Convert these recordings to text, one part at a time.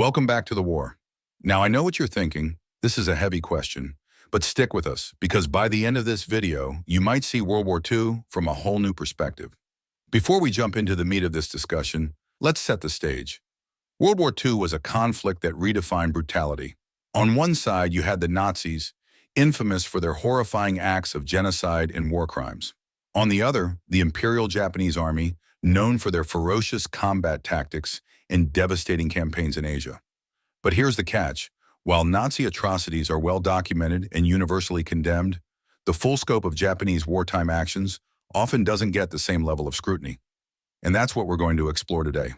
Welcome back to the war. Now, I know what you're thinking. This is a heavy question, but stick with us because by the end of this video, you might see World War II from a whole new perspective. Before we jump into the meat of this discussion, let's set the stage. World War II was a conflict that redefined brutality. On one side, you had the Nazis, infamous for their horrifying acts of genocide and war crimes. On the other, the Imperial Japanese Army, known for their ferocious combat tactics and devastating campaigns in Asia. But here's the catch. While Nazi atrocities are well documented and universally condemned, the full scope of Japanese wartime actions often doesn't get the same level of scrutiny. And that's what we're going to explore today.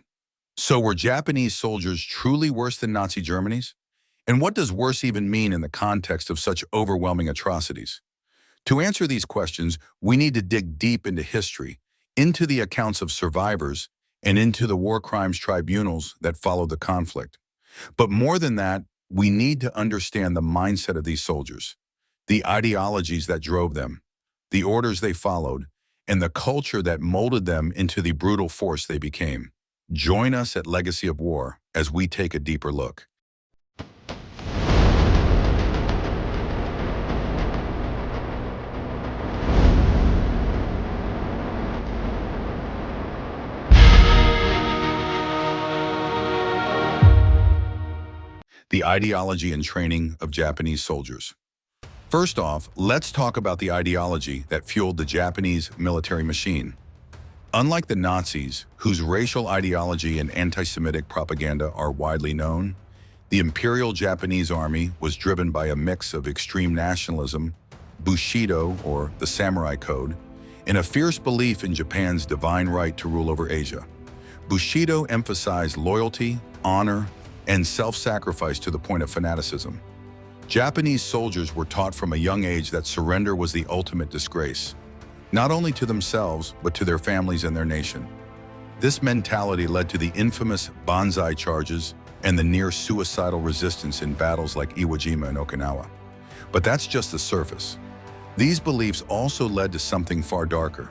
So were Japanese soldiers truly worse than Nazi Germany's? And what does worse even mean in the context of such overwhelming atrocities? To answer these questions, we need to dig deep into history, into the accounts of survivors, and into the war crimes tribunals that followed the conflict. But more than that, we need to understand the mindset of these soldiers, the ideologies that drove them, the orders they followed, and the culture that molded them into the brutal force they became. Join us at Legacy of War as we take a deeper look. The ideology and training of Japanese soldiers. First off, let's talk about the ideology that fueled the Japanese military machine. Unlike the Nazis, whose racial ideology and anti-Semitic propaganda are widely known, the Imperial Japanese Army was driven by a mix of extreme nationalism, Bushido, or the Samurai Code, and a fierce belief in Japan's divine right to rule over Asia. Bushido emphasized loyalty, honor, and self-sacrifice to the point of fanaticism. Japanese soldiers were taught from a young age that surrender was the ultimate disgrace, not only to themselves, but to their families and their nation. This mentality led to the infamous banzai charges and the near-suicidal resistance in battles like Iwo Jima and Okinawa. But that's just the surface. These beliefs also led to something far darker,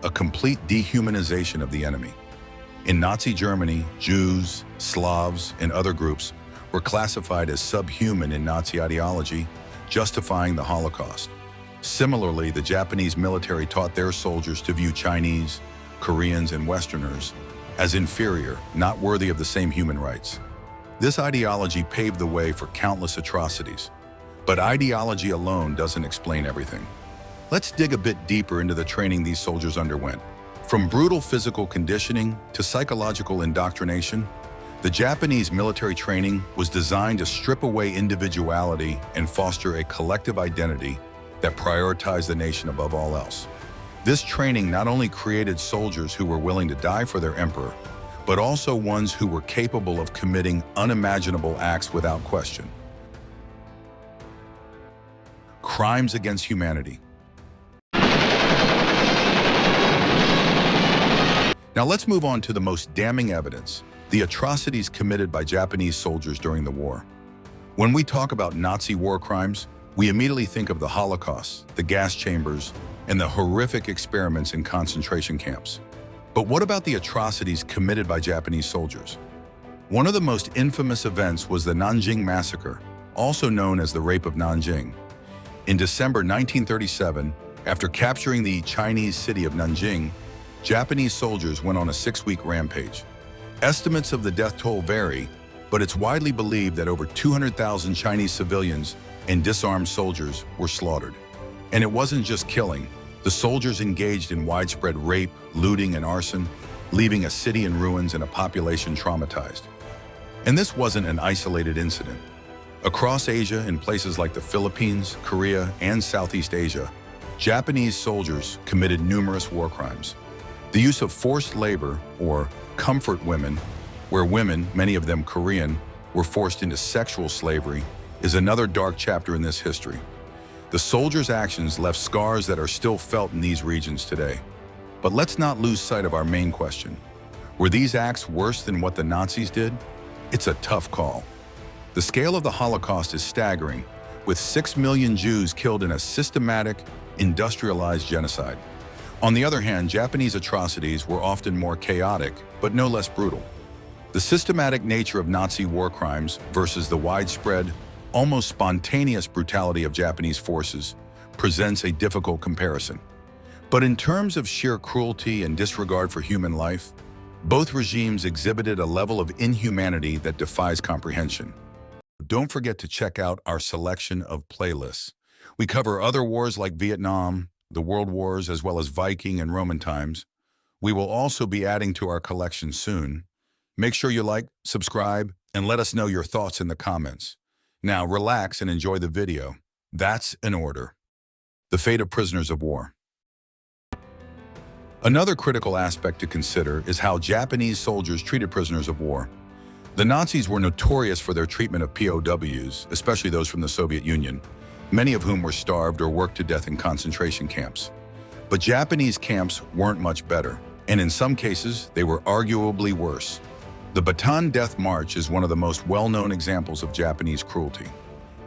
a complete dehumanization of the enemy. In Nazi Germany, Jews, Slavs, and other groups were classified as subhuman in Nazi ideology, justifying the Holocaust. Similarly, the Japanese military taught their soldiers to view Chinese, Koreans, and Westerners as inferior, not worthy of the same human rights. This ideology paved the way for countless atrocities. But ideology alone doesn't explain everything. Let's dig a bit deeper into the training these soldiers underwent. From brutal physical conditioning to psychological indoctrination, the Japanese military training was designed to strip away individuality and foster a collective identity that prioritized the nation above all else. This training not only created soldiers who were willing to die for their emperor, but also ones who were capable of committing unimaginable acts without question. Crimes against humanity. Now let's move on to the most damning evidence, the atrocities committed by Japanese soldiers during the war. When we talk about Nazi war crimes, we immediately think of the Holocaust, the gas chambers, and the horrific experiments in concentration camps. But what about the atrocities committed by Japanese soldiers? One of the most infamous events was the Nanjing Massacre, also known as the Rape of Nanjing. In December 1937, after capturing the Chinese city of Nanjing, Japanese soldiers went on a 6-week rampage. Estimates of the death toll vary, but it's widely believed that over 200,000 Chinese civilians and disarmed soldiers were slaughtered. And it wasn't just killing. The soldiers engaged in widespread rape, looting, and arson, leaving a city in ruins and a population traumatized. And this wasn't an isolated incident. Across Asia, in places like the Philippines, Korea, and Southeast Asia, Japanese soldiers committed numerous war crimes. The use of forced labor, or comfort women, where women, many of them Korean, were forced into sexual slavery, is another dark chapter in this history. The soldiers' actions left scars that are still felt in these regions today. But let's not lose sight of our main question. Were these acts worse than what the Nazis did? It's a tough call. The scale of the Holocaust is staggering, with 6 million Jews killed in a systematic, industrialized genocide. On the other hand, Japanese atrocities were often more chaotic, but no less brutal. The systematic nature of Nazi war crimes versus the widespread, almost spontaneous brutality of Japanese forces presents a difficult comparison. But in terms of sheer cruelty and disregard for human life, both regimes exhibited a level of inhumanity that defies comprehension. Don't forget to check out our selection of playlists. We cover other wars like Vietnam, the World Wars, as well as Viking and Roman times. We will also be adding to our collection soon. Make sure you like, subscribe, and let us know your thoughts in the comments. Now relax and enjoy the video. That's in order. The fate of prisoners of war. Another critical aspect to consider is how Japanese soldiers treated prisoners of war. The Nazis were notorious for their treatment of POWs, especially those from the Soviet Union, many of whom were starved or worked to death in concentration camps. But Japanese camps weren't much better, and in some cases, they were arguably worse. The Bataan Death March is one of the most well-known examples of Japanese cruelty.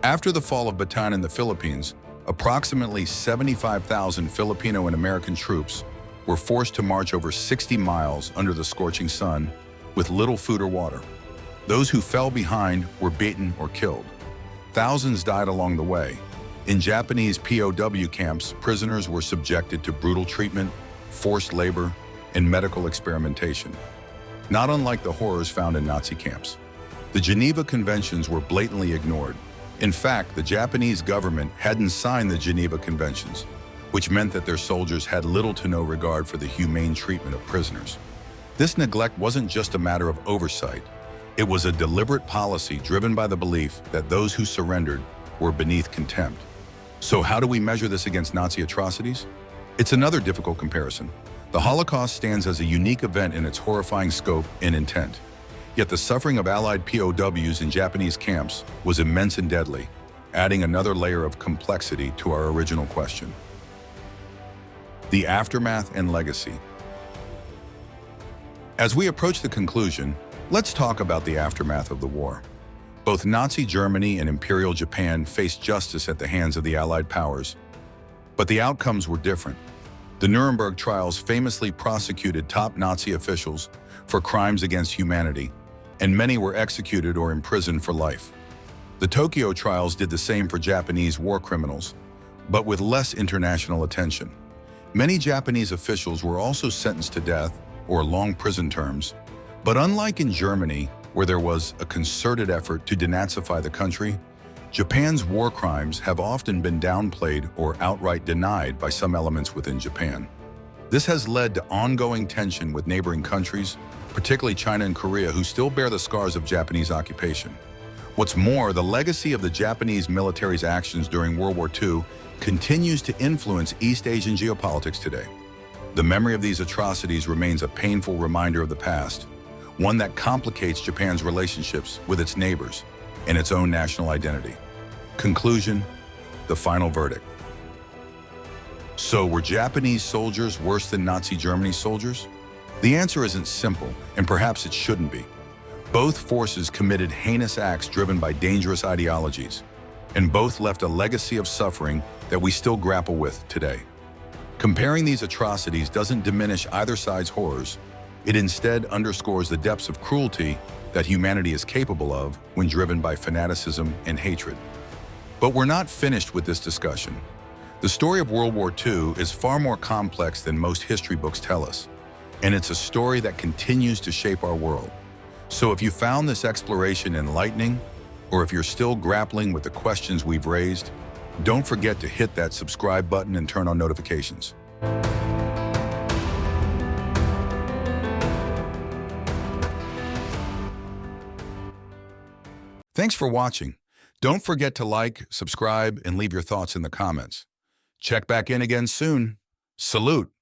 After the fall of Bataan in the Philippines, approximately 75,000 Filipino and American troops were forced to march over 60 miles under the scorching sun with little food or water. Those who fell behind were beaten or killed. Thousands died along the way. In Japanese POW camps, prisoners were subjected to brutal treatment, forced labor, and medical experimentation. Not unlike the horrors found in Nazi camps. The Geneva Conventions were blatantly ignored. In fact, the Japanese government hadn't signed the Geneva Conventions, which meant that their soldiers had little to no regard for the humane treatment of prisoners. This neglect wasn't just a matter of oversight. It was a deliberate policy driven by the belief that those who surrendered were beneath contempt. So how do we measure this against Nazi atrocities? It's another difficult comparison. The Holocaust stands as a unique event in its horrifying scope and intent. Yet the suffering of Allied POWs in Japanese camps was immense and deadly, adding another layer of complexity to our original question. The aftermath and legacy. As we approach the conclusion, let's talk about the aftermath of the war. Both Nazi Germany and Imperial Japan faced justice at the hands of the Allied powers, but the outcomes were different. The Nuremberg trials famously prosecuted top Nazi officials for crimes against humanity, and many were executed or imprisoned for life. The Tokyo trials did the same for Japanese war criminals, but with less international attention. Many Japanese officials were also sentenced to death or long prison terms, but unlike in Germany, where there was a concerted effort to denazify the country, Japan's war crimes have often been downplayed or outright denied by some elements within Japan. This has led to ongoing tension with neighboring countries, particularly China and Korea, who still bear the scars of Japanese occupation. What's more, the legacy of the Japanese military's actions during World War II continues to influence East Asian geopolitics today. The memory of these atrocities remains a painful reminder of the past, one that complicates Japan's relationships with its neighbors and its own national identity. Conclusion, the final verdict. So were Japanese soldiers worse than Nazi Germany soldiers? The answer isn't simple, and perhaps it shouldn't be. Both forces committed heinous acts driven by dangerous ideologies, and both left a legacy of suffering that we still grapple with today. Comparing these atrocities doesn't diminish either side's horrors. It instead underscores the depths of cruelty that humanity is capable of when driven by fanaticism and hatred. But we're not finished with this discussion. The story of World War II is far more complex than most history books tell us, and it's a story that continues to shape our world. So if you found this exploration enlightening, or if you're still grappling with the questions we've raised, don't forget to hit that subscribe button and turn on notifications. Thanks for watching. Don't forget to like, subscribe, and leave your thoughts in the comments. Check back in again soon. Salute.